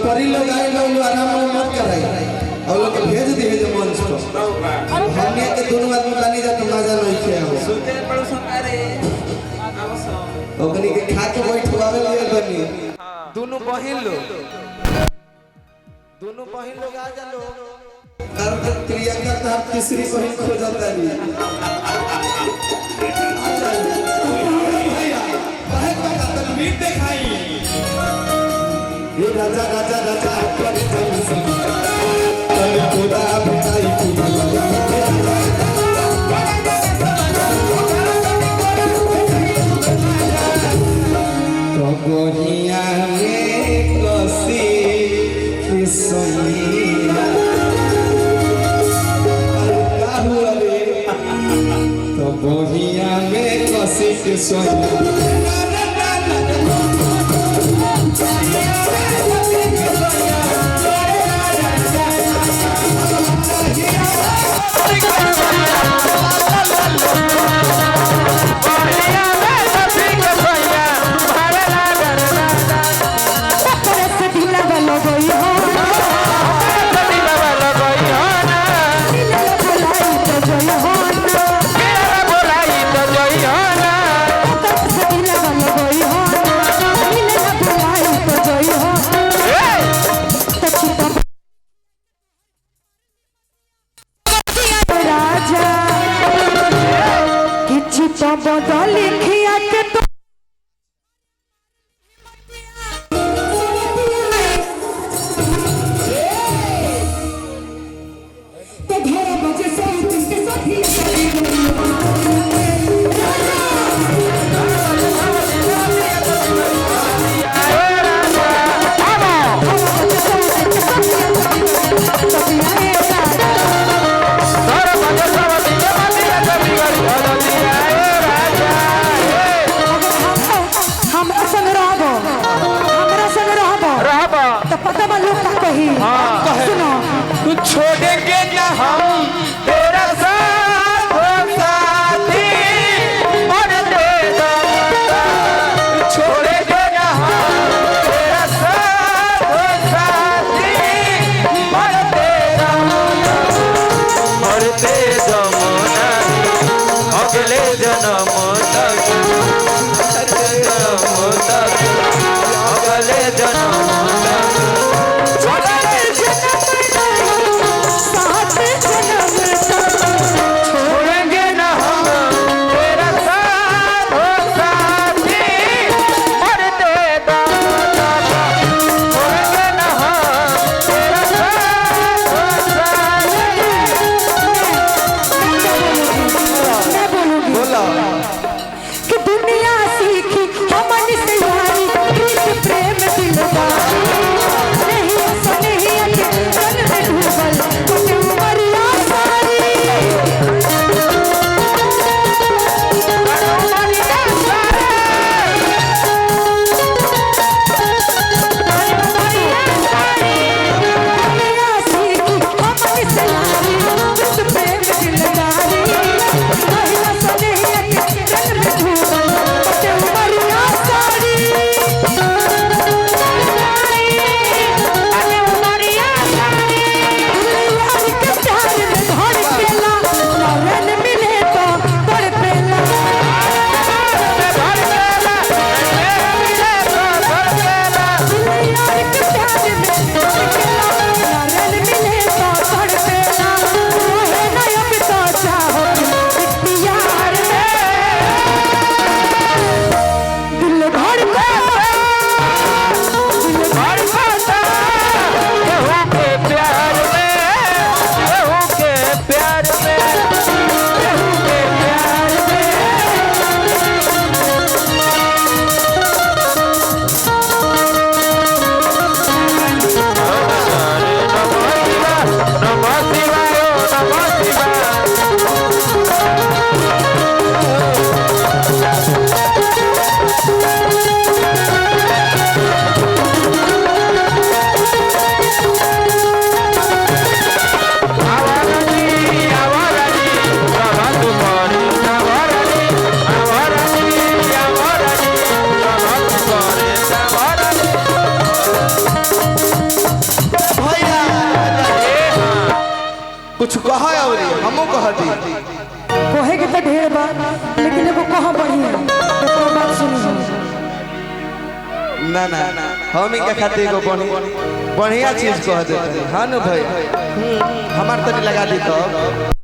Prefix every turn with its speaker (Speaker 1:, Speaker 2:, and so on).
Speaker 1: परी लोग आए लोग आराम मत कराई और लोग भेज दिए जो मंच पर हमने के दोनों आदमी बनी जा तो मजा नहीं किया हो
Speaker 2: सुते पड़ो संगारे
Speaker 1: ओकनी के खा के बैठवावे लिए बनी
Speaker 2: दोनों बहिन लोग आ जा लोग
Speaker 1: और प्रियंका तो तीसरी बहन खो जाता है
Speaker 2: मीट दिखाई
Speaker 1: ये राजा राजा राजा कर खुदा बताई तो गोहिया में कसी किसमिया तो गोहिया में कसी किसमिया
Speaker 2: छोड़ेंगे ना हम तेरा साथ साथी मरते दम तक छोड़ेंगे ना हम तेरा साथ साथी मरते दम तक अगले जन्म तक अगले जन्म तक
Speaker 1: कुछ कहा और हमो कह दी
Speaker 3: कहे के तो ढेर बात लेकिन एगो कहा बढ़िया ओकरा बात सुनी
Speaker 1: ना ना हम इनका खाते को बढ़िया चीज कह देते हैं हाँ न भाई हमार तनी लगा दी तो